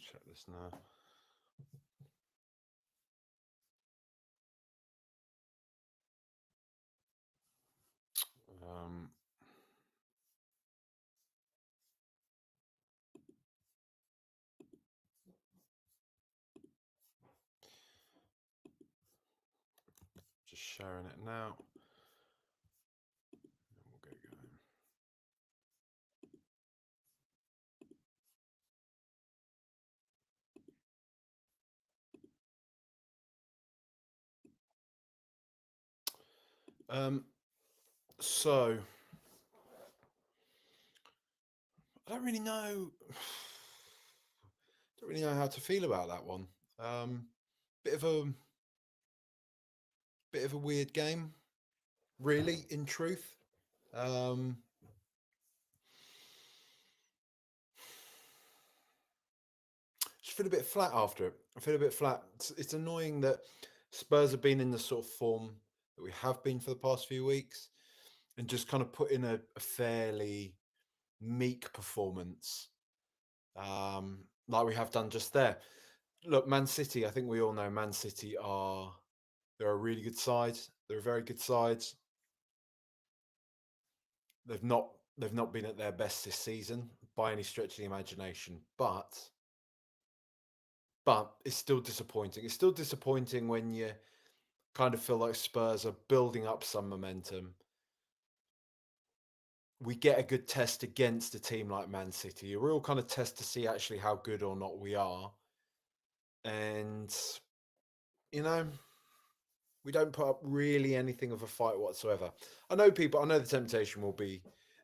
check this now. Just sharing it now. We'll get going. So I don't really know. Don't really know how to feel about that one. Bit of a weird game, really. In truth, just feel a bit flat after it. I feel a bit flat. It's annoying that Spurs have been in the sort of form that we have been for the past few weeks, and just kind of put in a fairly meek performance, like we have done just there. Look, Man City, I think we all know Man City they're a really good side. They're a very good side. They've not been at their best this season by any stretch of the imagination, but it's still disappointing. It's still disappointing when you kind of feel like Spurs are building up some momentum. We get a good test against a team like Man City, a real kind of test to see actually how good or not we are. And, you know, we don't put up really anything of a fight whatsoever. I know the temptation will be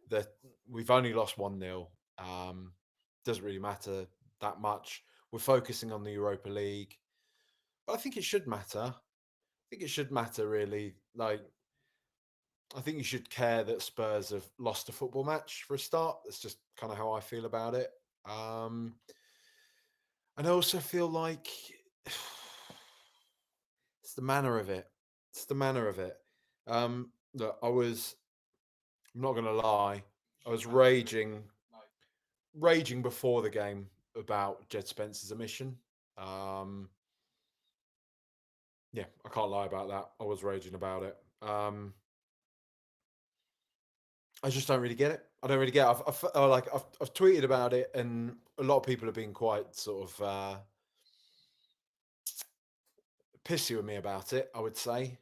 that we've only lost 1-0. Doesn't really matter that much. We're focusing on the Europa League. But I think it should matter. I think it should matter, really. Like, I think you should care that Spurs have lost a football match for a start. That's just kind of how I feel about it. And I also feel like it's the manner of it. It's the manner of it. Look, I'm not going to lie, I was raging before the game about Djed Spence's omission. Yeah, I can't lie about that. I was raging about it. I just don't really get it. I don't really get it. I've tweeted about it, and a lot of people have been quite sort of pissy with me about it, I would say.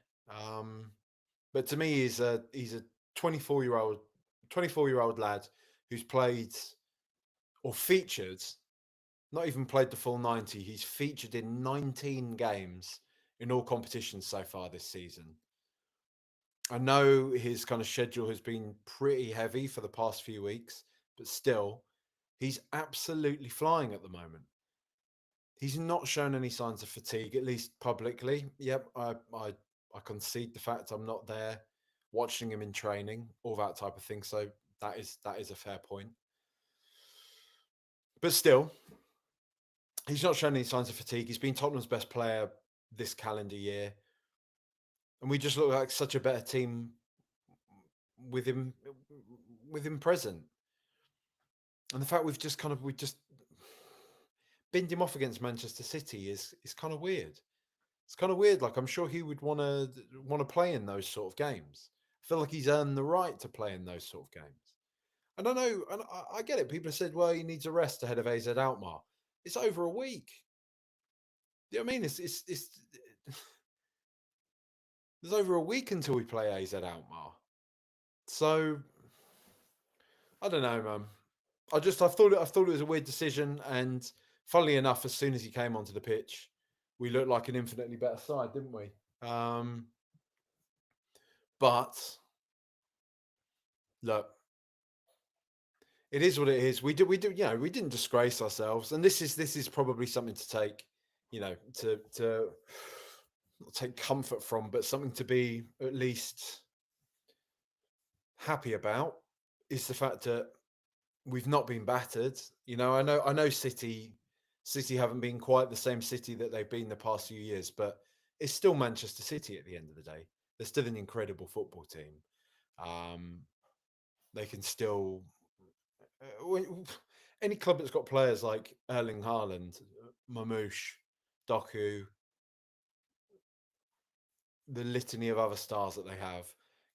But to me, he's a 24-year-old lad who's played or featured, not even played the full 90. He's featured in 19 games in all competitions so far this season. I know his kind of schedule has been pretty heavy for the past few weeks, but still, he's absolutely flying at the moment. He's not shown any signs of fatigue, at least publicly. Yep, I concede the fact I'm not there watching him in training, all that type of thing. So that is a fair point. But still, he's not shown any signs of fatigue. He's been Tottenham's best player this calendar year. And we just look like such a better team with him present. And the fact we've just binned him off against Manchester City is kind of weird. It's kind of weird. Like, I'm sure he would want to play in those sort of games. I feel like he's earned the right to play in those sort of games. And I know, and I get it. People have said, well, he needs a rest ahead of AZ Alkmaar. It's over a week. You know what I mean? It's there's over a week until we play AZ Alkmaar. So I don't know, man. I thought it was a weird decision, and funnily enough, as soon as he came onto the pitch, we looked like an infinitely better side, didn't we? But look, it is what it is. We didn't disgrace ourselves, and this is probably something to take, to not take comfort from, but something to be at least happy about, is the fact that we've not been battered. I know City haven't been quite the same City that they've been the past few years, but it's still Manchester City at the end of the day. They're still an incredible football team. They can still any club that's got players like Erling Haaland, Mamouche, Doku, the litany of other stars that they have,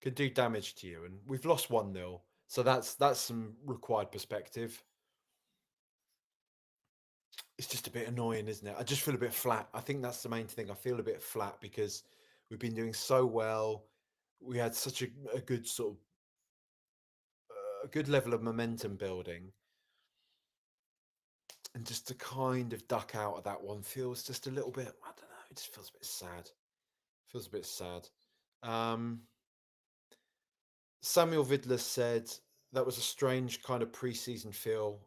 could do damage to you. And we've lost 1-0. So that's some required perspective. It's just a bit annoying, isn't it? I just feel a bit flat. I think that's the main thing. I feel a bit flat because we've been doing so well. We had such a good sort of a good level of momentum building, and just to kind of duck out of that one feels just a little bit. I don't know. It just feels a bit sad. Feels a bit sad. Um, Samuel Vidler said that was a strange kind of pre-season feel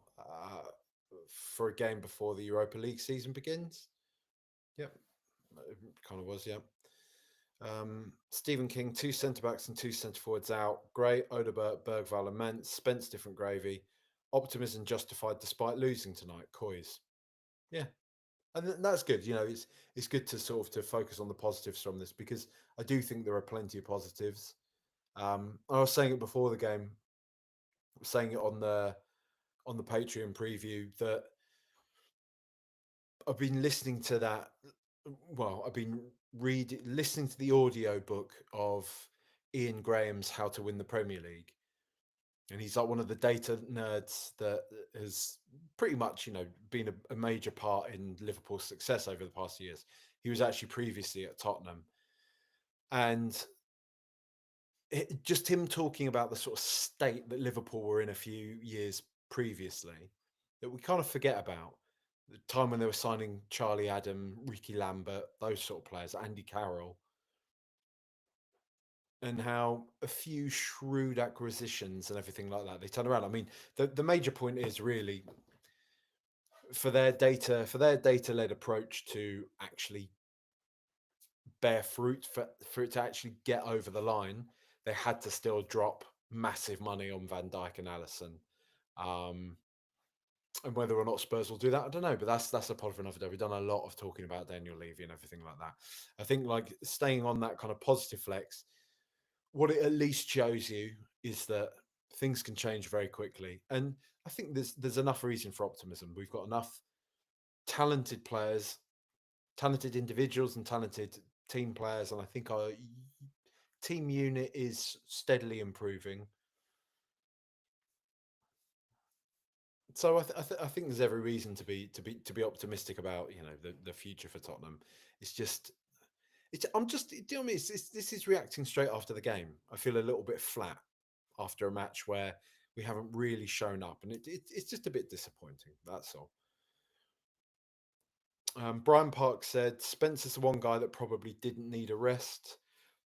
for a game before the Europa League season begins. Yep, it kind of was. Yeah. Stephen King, 2 centre backs and 2 centre forwards out. Gray, Odebert, Bergval, and Mance. Spence, different gravy. Optimism justified despite losing tonight. Coys. Yeah, and that's good. You know, it's good to sort of to focus on the positives from this because I do think there are plenty of positives. I was saying it before the game, saying it on the Patreon preview that I've been listening to that. Well, I've been listening to the audio book of Ian Graham's How to Win the Premier League, and he's like one of the data nerds that has pretty much, you know, been a major part in Liverpool's success over the past years. He was actually previously at Tottenham, and just him talking about the sort of state that Liverpool were in a few years previously that we kind of forget about. The time when they were signing Charlie Adam, Ricky Lambert, those sort of players, Andy Carroll, and how a few shrewd acquisitions and everything like that they turn around. I mean, the major point is really for their data led approach to actually bear fruit, for it to actually get over the line, they had to still drop massive money on Van Dijk and Allison. And whether or not Spurs will do that, I don't know. But that's a pod for another day. We've done a lot of talking about Daniel Levy and everything like that. I think like staying on that kind of positive flex, what it at least shows you is that things can change very quickly. And I think there's enough reason for optimism. We've got enough talented players, talented individuals, and talented team players, and I think our team unit is steadily improving. So I think there's every reason to be optimistic about, you know, the future for Tottenham. It's just I'm just, do you know what I mean? This is reacting straight after the game. I feel a little bit flat after a match where we haven't really shown up, and it's just a bit disappointing. That's all. Brian Park said Spencer's the one guy that probably didn't need a rest.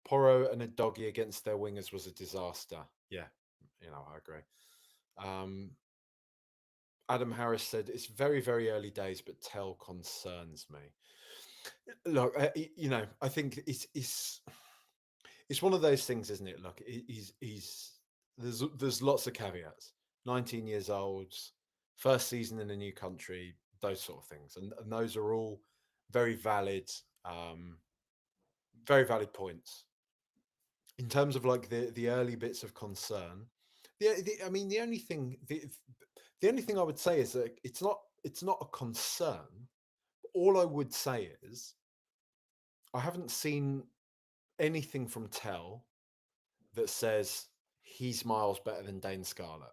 Porro and a doggy against their wingers was a disaster. Yeah, you know, I agree. Adam Harris said it's very, very early days, but Tell concerns me. Look, you know, I think it's one of those things, isn't it? Look, he's there's lots of caveats. 19 years old, first season in a new country, those sort of things, and those are all very valid, um, very valid points. In terms of like the early bits of concern, I mean, the only thing I would say is that it's not a concern. All I would say is I haven't seen anything from Tell that says he's miles better than Dane Scarlett.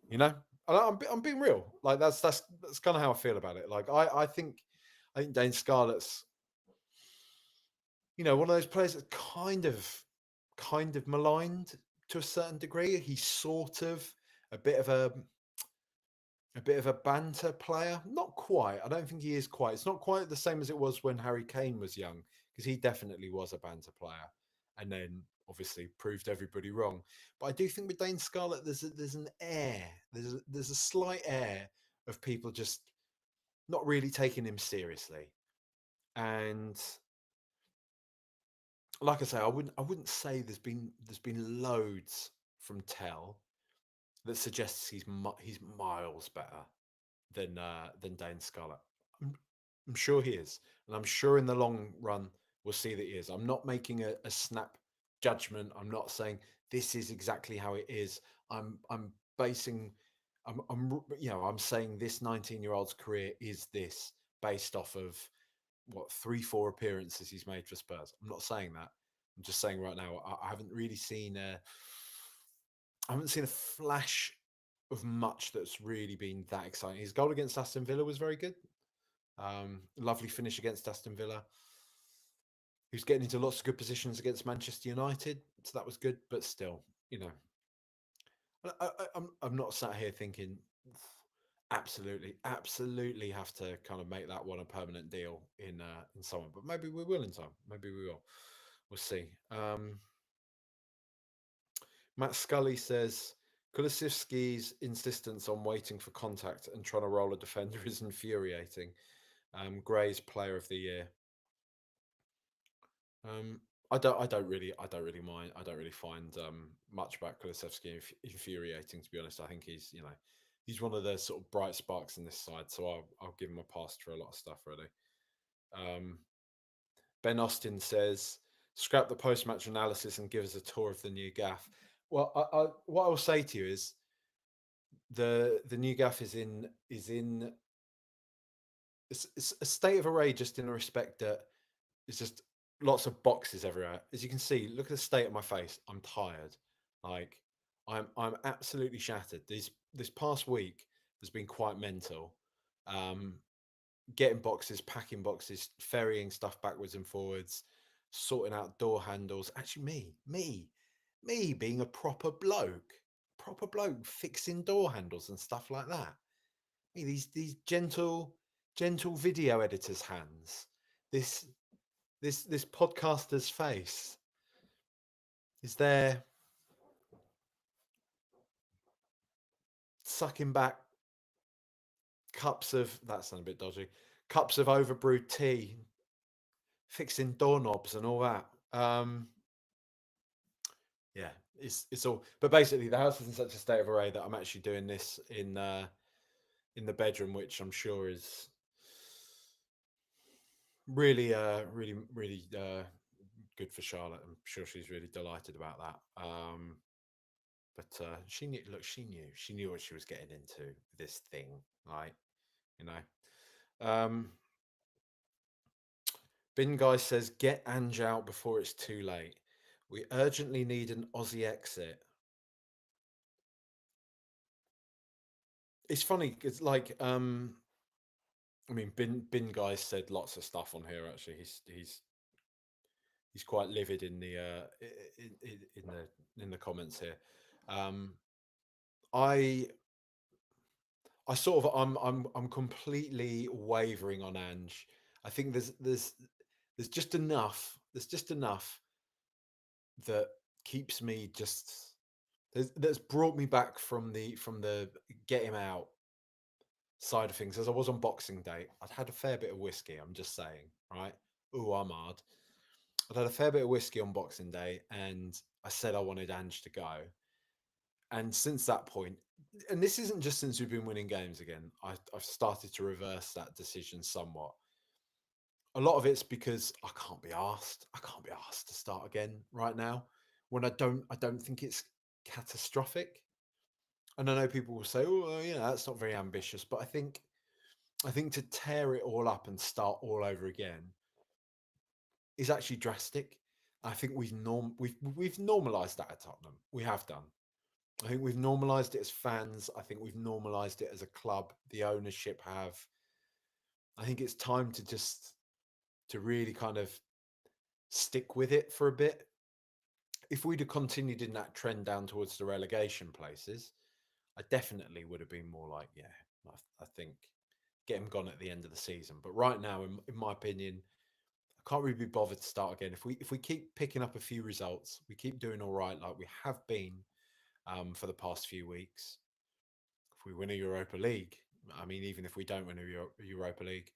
You know, I'm being real. Like that's kind of how I feel about it. Like I think Dane Scarlett's, you know, one of those players that's kind of maligned to a certain degree. He's sort of a bit of a banter player. Not quite. I don't think he is quite. It's not quite the same as it was when Harry Kane was young, because he definitely was a banter player, and then obviously proved everybody wrong. But I do think with Dane Scarlett, there's an air. There's a slight air of people just not really taking him seriously. And like I say, I wouldn't say there's been loads from Tell that suggests he's miles better than Dane Scarlett. I'm, I'm sure he is, and I'm sure in the long run we'll see that he is. I'm not making a snap judgment. I'm not saying this is exactly how it is. I'm basing I'm saying this 19-year-old's career is this based off of what 3, 4 appearances he's made for Spurs. I'm not saying that. I'm just saying right now I haven't really seen I haven't seen a flash of much that's really been that exciting. His goal against Aston Villa was very good. Lovely finish against Aston Villa. He was getting into lots of good positions against Manchester United, so that was good. But still, you know, I'm not sat here thinking absolutely have to kind of make that one a permanent deal in someone. But maybe we will in time. Maybe we will. We'll see. Matt Scully says Kulusevski's insistence on waiting for contact and trying to roll a defender is infuriating. Gray's Player of the Year. I don't really mind. I don't really find much about Kulusevski infuriating. To be honest, I think he's one of the sort of bright sparks in this side. So I'll give him a pass for a lot of stuff. Really. Um, Ben Austin says, "Scrap the post-match analysis and give us a tour of the new gaff." Well, what I will say to you is the new gaff is in it's a state of array, just in the respect that it's just lots of boxes everywhere. As you can see, look at the state of my face. I'm tired. Like I'm absolutely shattered. This past week has been quite mental. Um, Getting boxes, packing boxes, ferrying stuff backwards and forwards, sorting out door handles. Actually, me being a proper bloke fixing door handles and stuff like that. Me, these gentle video editor's hands. This this podcaster's face is there sucking back cups of that sounds a bit dodgy. Cups of overbrewed tea, fixing doorknobs and all that. Yeah, it's all. But basically, the house is in such a state of array that I'm actually doing this in the bedroom, which I'm sure is really good for Charlotte. I'm sure she's really delighted about that. But she knew. Look, she knew what she was getting into. This thing, right? You know. Bin Guy says, "Get Ange out before it's too late. We urgently need an Aussie exit." It's funny because, like, I mean, Bin Guy said lots of stuff on here. Actually, he's quite livid in the in the comments here. Um, I I sort of I'm completely wavering on Ange. I think there's just enough. There's just enough that keeps me just that's brought me back from the get him out side of things as I was on Boxing Day. I'd had a fair bit of whiskey. I'm just saying, right? Ooh, I'm hard. I'd had a fair bit of whiskey on Boxing Day, and I said I wanted Ange to go. And since that point, and this isn't just since we've been winning games again, I've started to reverse that decision somewhat. A lot of it's because I can't be asked. I can't be asked to start again right now when I don't think it's catastrophic. And I know people will say, "Oh, that's not very ambitious," but I think to tear it all up and start all over again is actually drastic. I think we've normalised that at Tottenham. We have done. I think we've normalised it as fans. I think we've normalised it as a club. The ownership have. I think it's time to really kind of stick with it for a bit. If we'd have continued in that trend down towards the relegation places, I definitely would have been more like, yeah, I think get him gone at the end of the season. But right now, in my opinion, I can't really be bothered to start again. If we keep picking up a few results, we keep doing all right like we have been for the past few weeks. If we win a Europa League, I mean, even if we don't win a Europa League,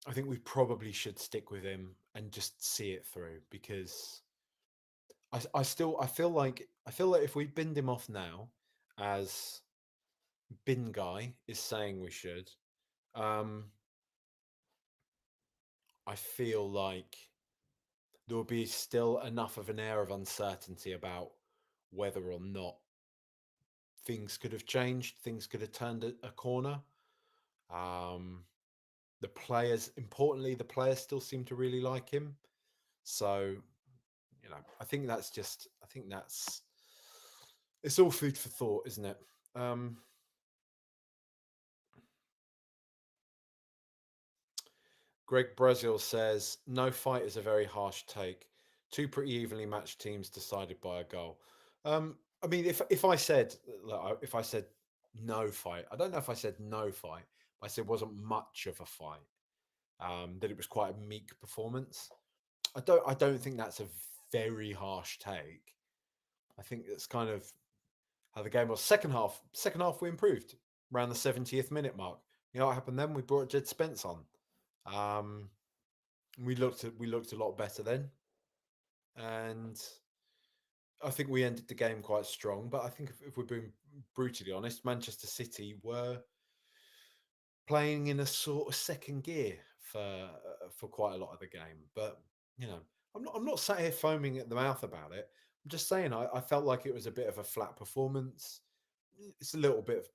I think we probably should stick with him and just see it through because I feel like if we binned him off now, as Bin Guy is saying we should, um, I feel like there will be still enough of an air of uncertainty about whether or not things could have changed. Things could have turned a corner. Um, the players, importantly, the players still seem to really like him. So, I think that's just, I think that's, it's all food for thought, isn't it? Greg Brazil says, no fight is a very harsh take. Two pretty evenly matched teams decided by a goal. I mean, if I said, if I said no fight, I don't know if I said no fight. I said wasn't much of a fight. That it was quite a meek performance. I don't think that's a very harsh take. I think that's kind of how the game was. Second half we improved around the 70th minute mark. You know what happened then? We brought Djed Spence on. Um, we looked a lot better then, and I think we ended the game quite strong. But I think if we're being brutally honest, Manchester City were playing in a sort of second gear for quite a lot of the game. But I'm not sat here foaming at the mouth about it. I'm just saying I felt like it was a bit of a flat performance. It's a little bit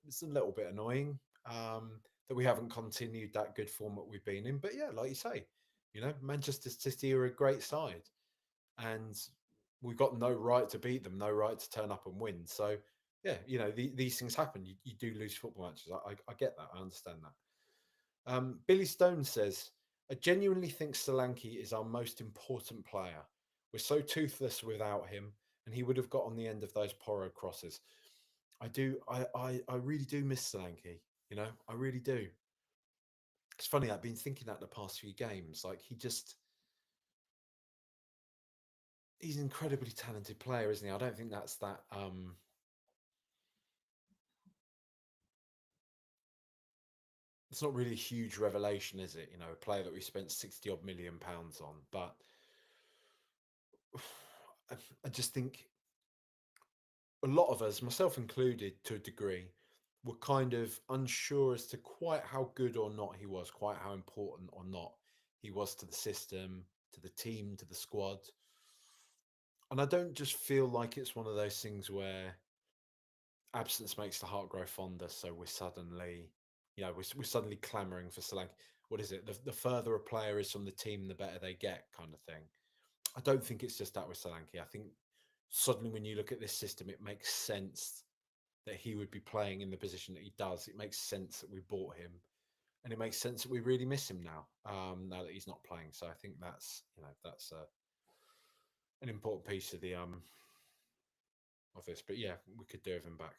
annoying that we haven't continued that good form that we've been in. But yeah, like you say, Manchester City are a great side, and we've got no right to beat them, no right to turn up and win. So yeah, these things happen. You do lose football matches. I get that. I understand that. Billy Stone says, I genuinely think Solanke is our most important player. We're so toothless without him, and he would have got on the end of those Porro crosses. I do. I really do miss Solanke. I really do. It's funny. I've been thinking that the past few games. Like he's an incredibly talented player, isn't he? I don't think that's that. It's not really a huge revelation, is it? A player that we spent 60 odd million pounds on, but I just think a lot of us, myself included, to a degree, were kind of unsure as to quite how good or not he was, quite how important or not he was to the system, to the team, to the squad. And I don't just feel like it's one of those things where absence makes the heart grow fonder. So we're suddenly, we're suddenly clamoring for Solanke. What is it? The further a player is from the team, the better they get, kind of thing. I don't think it's just that with Solanke. I think suddenly when you look at this system, it makes sense that he would be playing in the position that he does. It makes sense that we bought him, and it makes sense that we really miss him now. Now that he's not playing, so I think that's an important piece of the of this. But yeah, we could do with him back.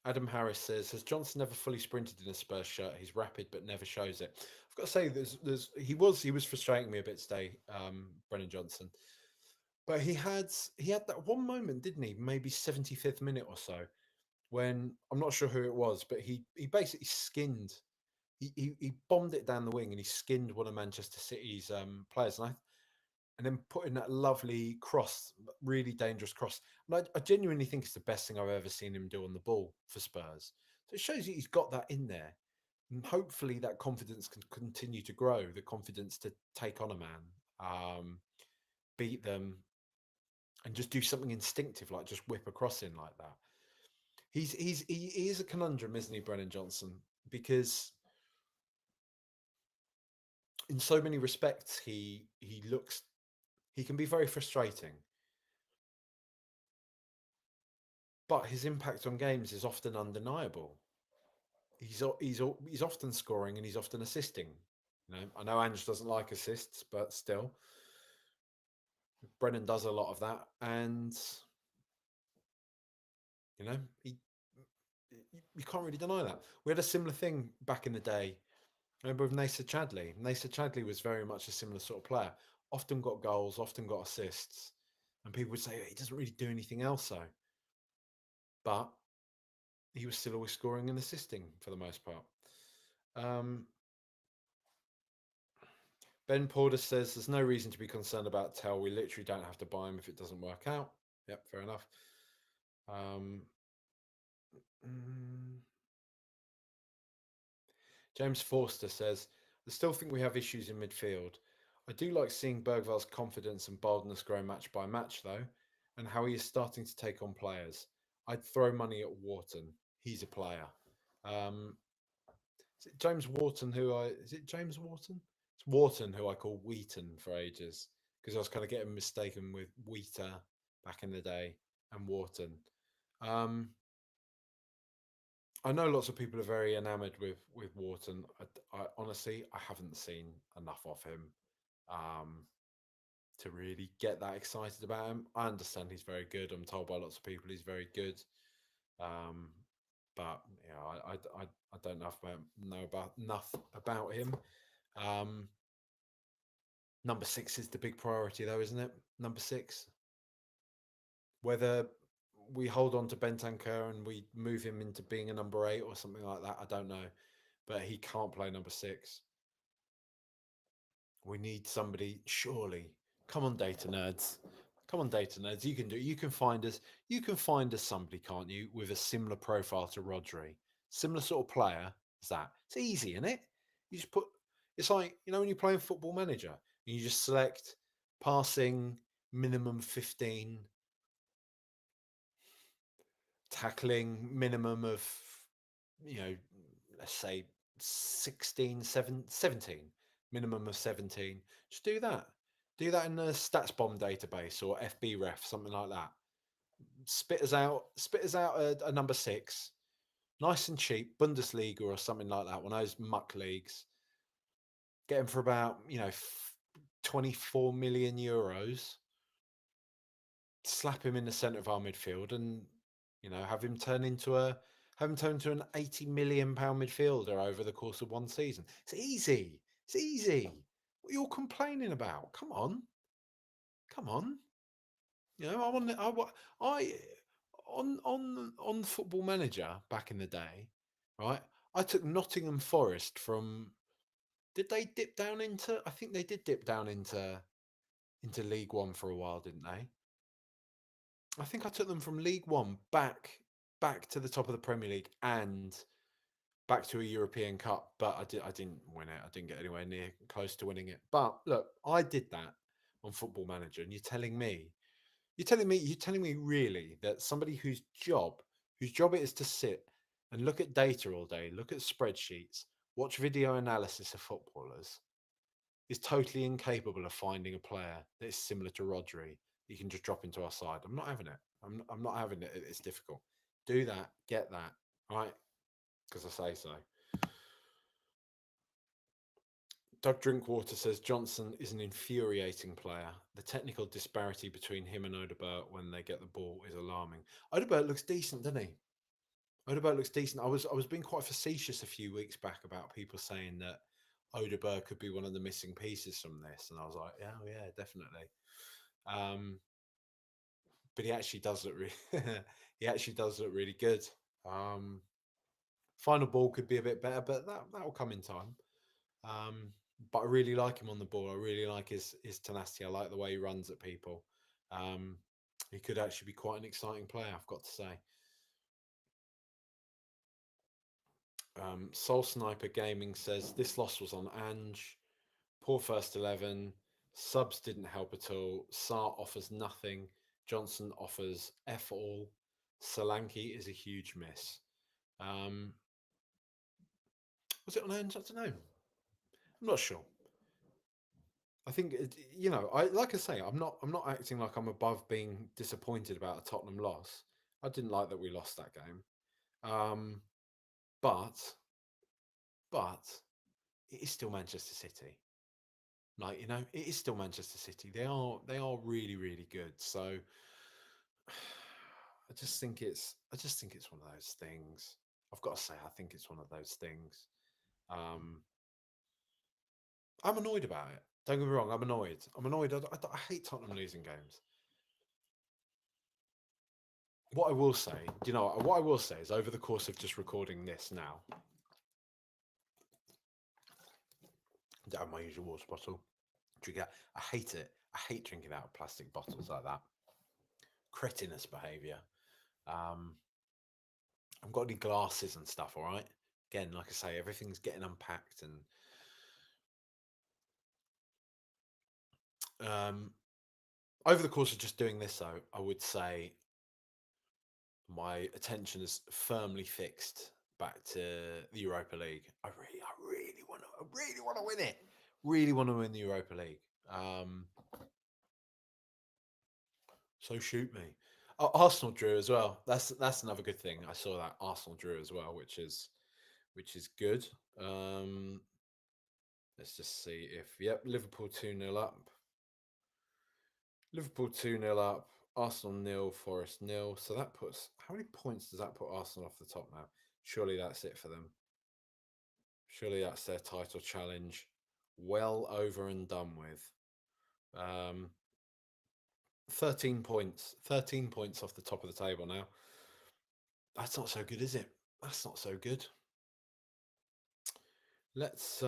Adam Harris says, "Has Johnson never fully sprinted in a Spurs shirt? He's rapid but never shows it." I've got to say, he was frustrating me a bit today, Brennan Johnson. But he had that one moment, didn't he? Maybe 75th minute or so, when I'm not sure who it was, but he basically skinned. He bombed it down the wing and he skinned one of Manchester City's players, and then put in that lovely cross, really dangerous cross. And I genuinely think it's the best thing I've ever seen him do on the ball for Spurs. So it shows that he's got that in there. And hopefully that confidence can continue to grow, the confidence to take on a man, beat them, and just do something instinctive, like just whip a cross in like that. He is a conundrum, isn't he, Brennan Johnson? Because in so many respects, he can be very frustrating, but his impact on games is often undeniable. He's often scoring and he's often assisting. I know Ange doesn't like assists, but still, Brennan does a lot of that, and you know he you can't really deny that. We had a similar thing back in the day. Remember with Nasa Chadley? Nasa Chadley was very much a similar sort of player. Often got goals, often got assists, and people would say he doesn't really do anything else though. But he was still always scoring and assisting for the most part. Um, Ben Porter says there's no reason to be concerned about Tell. We literally don't have to buy him if it doesn't work out. Yep, fair enough. Um, mm, James Forster says, I still think we have issues in midfield. I do like seeing Bergval's confidence and boldness grow match by match, though, and how he is starting to take on players. I'd throw money at Wharton. He's a player. Um, is it James Wharton who I is it James Wharton? It's Wharton who I call Wheaton for ages because I was kind of getting mistaken with Wheater back in the day and Wharton. Um, I know lots of people are very enamoured with Wharton. I honestly I haven't seen enough of him um, to really get that excited about him. I understand he's very good. I'm told by lots of people he's very good. Um, but I don't know about enough about him. Um, number six is the big priority, though, isn't it? Number six. Whether we hold on to Bentancur and we move him into being a number eight or something like that, I don't know. But he can't play number six. We need somebody, surely. Come on, data nerds. Come on, data nerds. You can do it. You can find us. You can find us somebody, can't you, with a similar profile to Rodri, similar sort of player as that. It's easy, isn't it? You just put. It's like when you're playing Football Manager and you just select passing minimum 15, tackling minimum of you know let's say 16, 17, minimum of 17. Just do that in the stats bomb database or FB ref, something like that. Spit us out a number six, nice and cheap, Bundesliga or something like that, one of those muck leagues. Get him for about 24 million euros. Slap him in the centre of our midfield and have him turn into an 80 million pound midfielder over the course of one season. It's easy. It's easy. What are you all complaining about? Come on. Come on. I want I on Football Manager back in the day, right? I took Nottingham Forest from did they dip down into I think they did dip down into League One for a while, didn't they? I think I took them from League One back to the top of the Premier League and back to a European Cup, but I didn't win it. I didn't get anywhere near close to winning it. But look, I did that on Football Manager, and you're telling me really that somebody whose job it is to sit and look at data all day, look at spreadsheets, watch video analysis of footballers, is totally incapable of finding a player that is similar to Rodri. You can just drop into our side. I'm not having it. I'm not having it. It's difficult. Do that. Get that. Right? Because I say so. Doug Drinkwater says Johnson is an infuriating player. The technical disparity between him and Odebert when they get the ball is alarming. Odebert looks decent, doesn't he? Odebert looks decent. I was being quite facetious a few weeks back about people saying that Odebert could be one of the missing pieces from this, and I was like, yeah, definitely. But he actually does look he actually does look really good. Um, Final ball could be a bit better, but that will come in time. But I really like him on the ball. I really like his tenacity. I like the way he runs at people. Um, he could actually be quite an exciting player, I've got to say. Soul Sniper Gaming says this loss was on Ange. Poor first 11. Subs didn't help at all. Sarr offers nothing. Johnson offers F all. Solanke is a huge miss. Was it on Ange? I don't know. I'm not sure. I think I like I say, I'm not acting like I'm above being disappointed about a Tottenham loss. I didn't like that we lost that game. Um, but but it is still Manchester City. Like, it is still Manchester City. They are really, really good. So I just think it's one of those things. I've got to say, I think it's one of those things. Um, I'm annoyed about it. Don't get me wrong. I'm annoyed. I'm annoyed. I hate Tottenham losing games. What I will say, what I will say is over the course of just recording this now, down my usual water bottle, drink out. I hate it. I hate drinking out of plastic bottles like that. Cretinous behaviour. Um, I've got any glasses and stuff, all right? Again, like I say, everything's getting unpacked and over the course of just doing this though, I would say My attention is firmly fixed back to the Europa League. I really want to win it. Really want to win the Europa League. So shoot me. Oh, Arsenal drew as well. That's another good thing. I saw that Arsenal drew as well, which is good. Um, let's just see if Liverpool 2-0 up. Liverpool 2-0 up. Arsenal nil, Forest nil. So that puts how many points does that put Arsenal off the top now? Surely that's it for them. Surely that's their title challenge well over and done with. 13 points. 13 points off the top of the table now. That's not so good, is it? That's not so good. Let's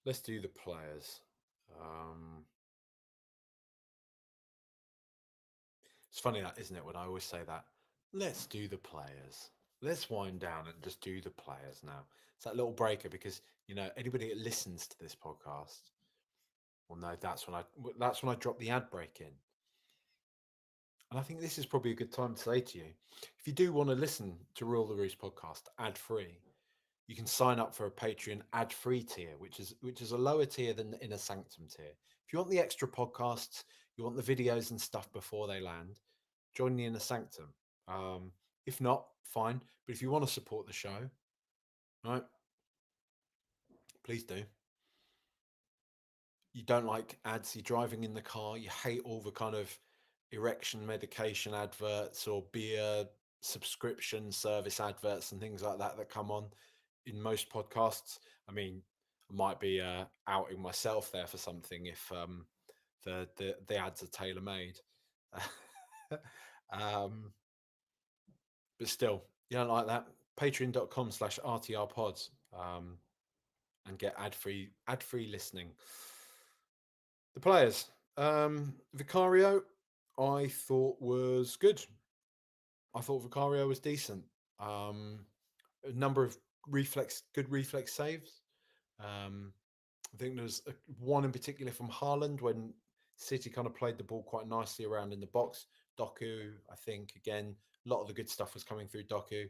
let's do the players. It's funny that, isn't it, when I always say that. Let's do the players. Let's wind down and just do the players now. It's that little breaker because anybody that listens to this podcast will know that's when I drop the ad break in. And I think this is probably a good time to say to you, if you do want to listen to Rule the Roost podcast ad free, you can sign up for a Patreon ad free tier, which is a lower tier than the Inner Sanctum tier. If you want the extra podcasts, you want the videos and stuff before they land, join the Inner Sanctum. If not, fine. But if you want to support the show, right, please do. You don't like ads, you're driving in the car, you hate all the kind of erection medication adverts or beer subscription service adverts and things like that come on in most podcasts. I mean, I might be outing myself there for something if the ads are tailor made. um, but still, you don't like that. Patreon.com/RTRpods and get ad free listening. The players. Vicario, I thought was good. I thought Vicario was decent. A number of good reflex saves. I think there's one in particular from Haaland when City kind of played the ball quite nicely around in the box. Doku, I think, again, a lot of the good stuff was coming through Doku.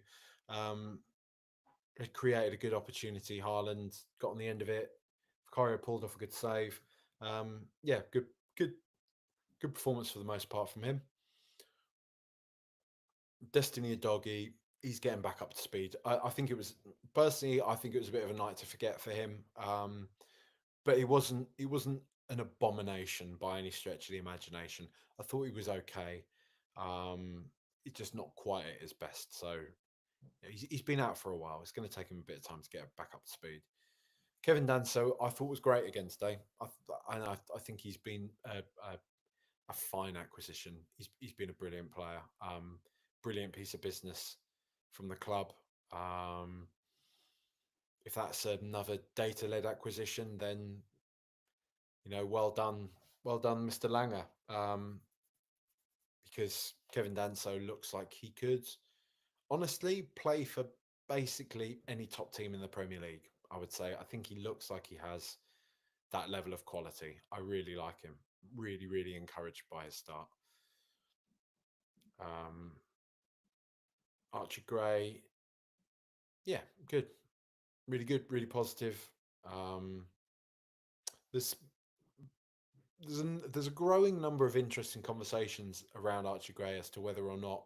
It created a good opportunity. Haaland got on the end of it. Vicario pulled off a good save. Good performance for the most part from him. Destiny Doggy, he's getting back up to speed. I think it was personally, I think it was a bit of a night to forget for him. But he wasn't an abomination by any stretch of the imagination. I thought he was okay. He's just not quite at his best. So he's been out for a while. It's going to take him a bit of time to get back up to speed. Kevin Danso, I thought was great against Day. I think he's been a fine acquisition. He's been a brilliant player. Brilliant piece of business from the club. If that's another data-led acquisition, then well done, Mr. Langer. Because Kevin Danso looks like he could honestly play for basically any top team in the Premier League. I would say. I think he looks like he has that level of quality. I really like him. Really, really encouraged by his start. Archie Gray, yeah, good, really good, really positive. There's a growing number of interesting conversations around Archie Gray as to whether or not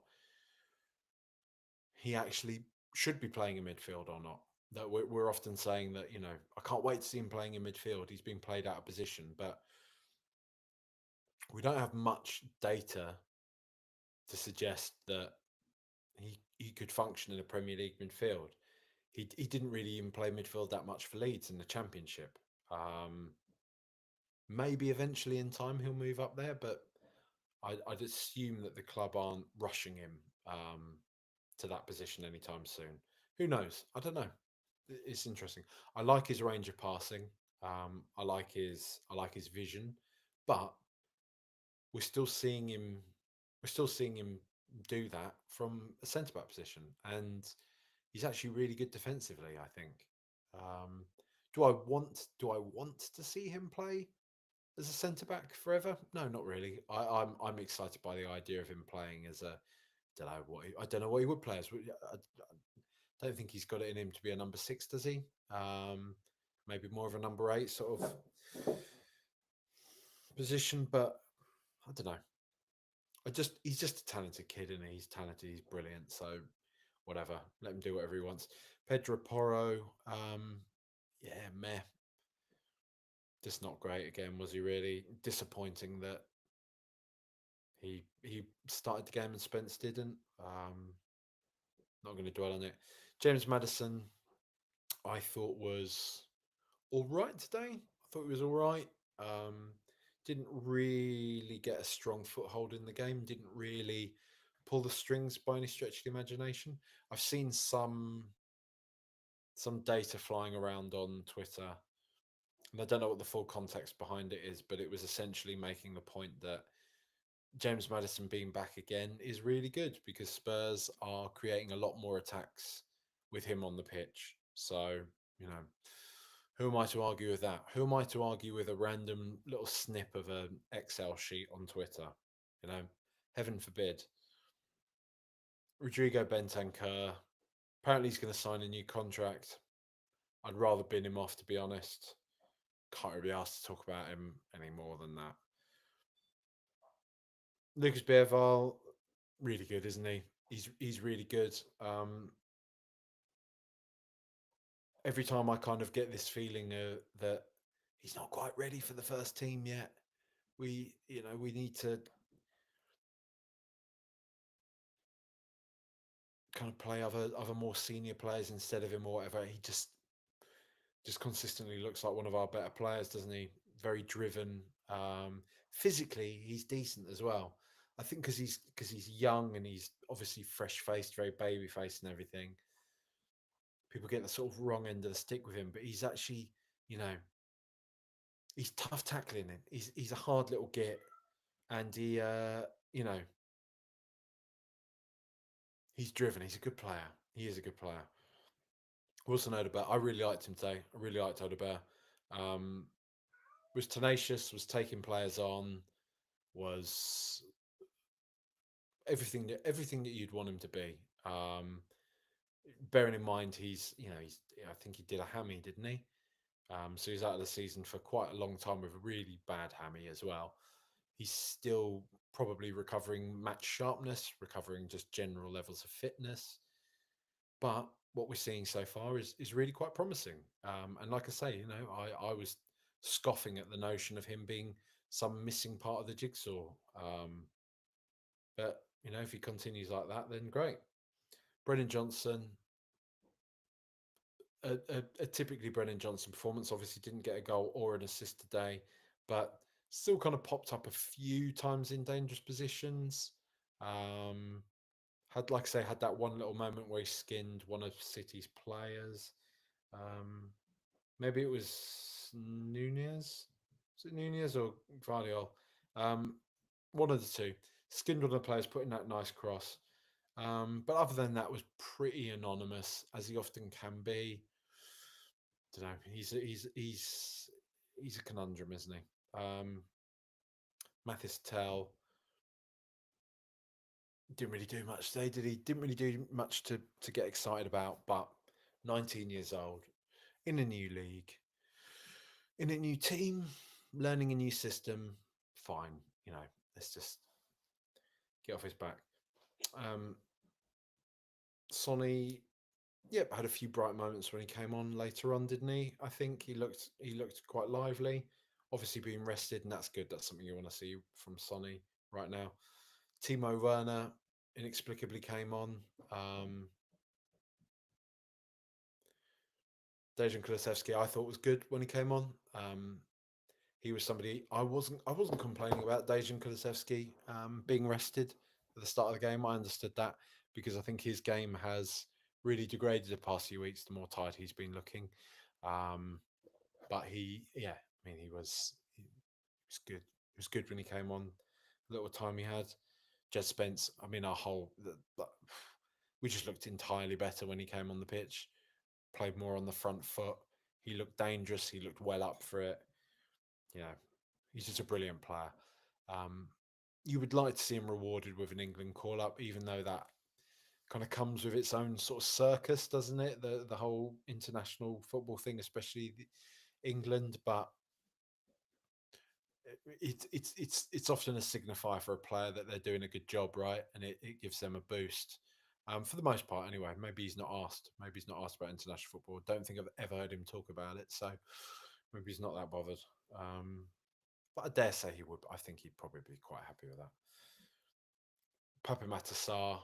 he actually should be playing in midfield or not. That we're often saying that I can't wait to see him playing in midfield. He's being played out of position, but we don't have much data to suggest that he could function in a Premier League midfield. He didn't really even play midfield that much for Leeds in the Championship. Maybe eventually in time he'll move up there, but I'd assume that the club aren't rushing him to that position anytime soon. Who knows? I don't know. It's interesting. I like his range of passing. I like his vision, but we're still seeing him. We're still seeing him do that from a centre back position, and he's actually really good defensively. I think. Do I want to see him play as a centre back forever? No, not really. I'm excited by the idea of him playing as a I don't know what he would play as. I don't think he's got it in him to be a number six, does he? Maybe more of a number eight sort of position, but I don't know. He's just a talented kid, and he's talented. He's brilliant. So whatever, let him do whatever he wants. Pedro Porro, yeah, meh. Just not great again, was he? Really disappointing that he started the game and Spence didn't. Not going to dwell on it. James Maddison, I thought was all right today. I thought he was all right. Um, didn't really get a strong foothold in the game. Didn't really pull the strings by any stretch of the imagination. I've seen some data flying around on Twitter, and I don't know what the full context behind it is, but it was essentially making the point that James Maddison being back again is really good because Spurs are creating a lot more attacks with him on the pitch. So, you know, who am I to argue with that? Who am I to argue with a random little snip of an Excel sheet on Twitter? You know, heaven forbid. Rodrigo Bentancur, apparently he's going to sign a new contract. I'd rather bin him off, to be honest. Can't really ask to talk about him any more than that. Lucas Beerval, really good, isn't he? He's really good. Every time I kind of get this feeling that he's not quite ready for the first team yet. We need to kind of play other more senior players instead of him or whatever. He just consistently looks like one of our better players, doesn't he? Very driven. Physically, he's decent as well. I think because he's young and he's obviously fresh faced, very baby faced and everything. People get the sort of wrong end of the stick with him, but he's actually, you know, he's tough tackling him. He's a hard little git, and you know, he's driven. He's a good player. He is a good player. Wilson Odobert, I really liked him today. I really liked Odobert. Um, was tenacious, was taking players on, was everything that you'd want him to be. Bearing in mind he's I think he did a hammy, didn't he? So he's out of the season for quite a long time with a really bad hammy as well. He's still probably recovering match sharpness, recovering just general levels of fitness. But what we're seeing so far is really quite promising. And like I say, I was scoffing at the notion of him being some missing part of the jigsaw. But if he continues like that, then great. Brennan Johnson, a typically Brennan Johnson performance. Obviously, didn't get a goal or an assist today, but still kind of popped up a few times in dangerous positions. Like I say, had that one little moment where he skinned one of City's players. Maybe it was Nunez. Was it Nunez or Guardiola? One of the two. Skinned one of the players, putting that nice cross. But other than that, was pretty anonymous, as he often can be. I don't know. He's a conundrum, isn't he? Mathis Tell didn't really do much today, did he? Didn't really do much to get excited about. But 19 years old, in a new league, in a new team, learning a new system. Fine, let's just get off his back. Sonny, yep, had a few bright moments when he came on later on, didn't he? I think he looked quite lively. Obviously being rested, and that's good. That's something you want to see from Sonny right now. Timo Werner inexplicably came on. Dejan Kulusevski, I thought was good when he came on. He was somebody I wasn't complaining about Dejan Kulusevski being rested at the start of the game. I understood that because I think his game has really degraded the past few weeks. The more tired he's been looking, but he was good. He was good when he came on. The little time he had. Djed Spence. I mean, we just looked entirely better when he came on the pitch. Played more on the front foot. He looked dangerous. He looked well up for it. You know, He's just a brilliant player. Um, you would like to see him rewarded with an England call up, even though that kind of comes with its own sort of circus, doesn't it? The whole international football thing, especially England, but it's often a signifier for a player that they're doing a good job, right? And it gives them a boost. For the most part, anyway. Maybe he's not asked. Maybe he's not asked about international football. Don't think I've ever heard him talk about it. So maybe he's not that bothered. But I dare say he would. I think he'd probably be quite happy with that. Papa Matassar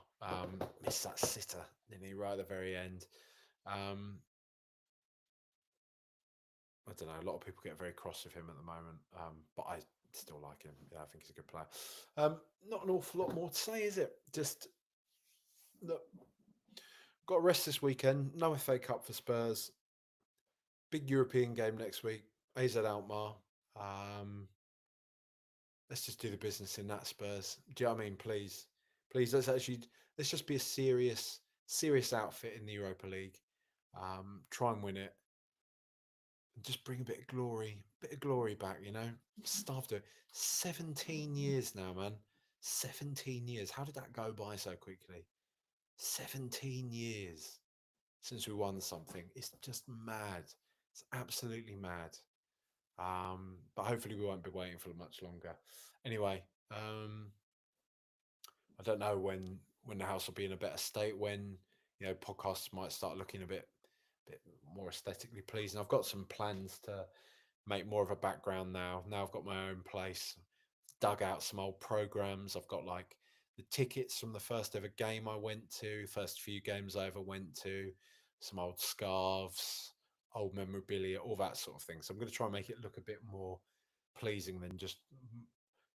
missed that sitter, didn't he? Right at the very end. Um, I don't know. A lot of people get very cross with him at the moment, but I still like him. Yeah, I think he's a good player. Not an awful lot more to say, is it? Just look, got a rest this weekend. No FA Cup for Spurs. Big European game next week. AZ Alkmaar. Let's just do the business in that, Spurs. Do you know what I mean? Please, please. Let's just be a serious outfit in the Europa League. Try and win it. Just bring a bit of glory back, you know. Starved it. 17 years now, man. 17 years. How did that go by so quickly? 17 years since we won something. It's just mad. It's absolutely mad. But hopefully we won't be waiting for much longer. Anyway, I don't know when the house will be in a better state, when podcasts might start looking a bit more aesthetically pleasing. I've got some plans to make more of a background now. Now I've got my own place, dug out some old programs. I've got like the tickets from the first ever game I went to, first few games I ever went to, some old scarves, old memorabilia, all that sort of thing. So I'm going to try and make it look a bit more pleasing than just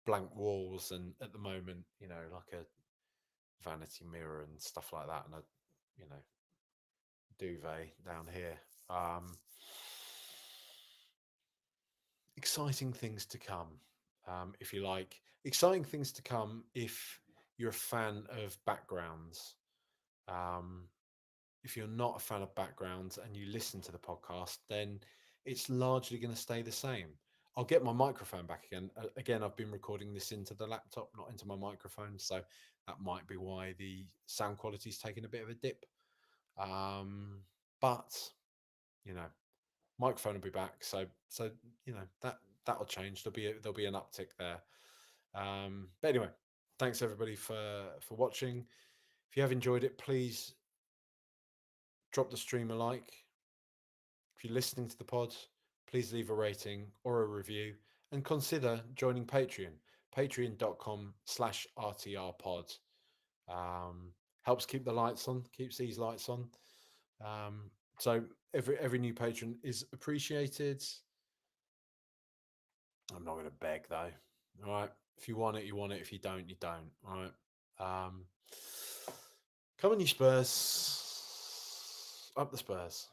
blank walls. And at the moment, like a vanity mirror and stuff like that, and a you know duvet down here. Exciting things to come, if you like. Exciting things to come if you're a fan of backgrounds. Um, if you're not a fan of backgrounds and you listen to the podcast, then it's largely going to stay the same. I'll get my microphone back again. Again, I've been recording this into the laptop, not into my microphone, so that might be why the sound quality is taking a bit of a dip. But you know, microphone will be back, so that'll change. There'll be an uptick there. But anyway, thanks everybody for watching. If you have enjoyed it, please drop the stream a like. If you're listening to the pod, please leave a rating or a review, and consider joining Patreon. Patreon.com/RTRpod. Helps keep the lights on, keeps these lights on. So every new patron is appreciated. I'm not going to beg though. All right. If you want it, you want it. If you don't, you don't. All right. Come on, you Spurs. Up the Spurs.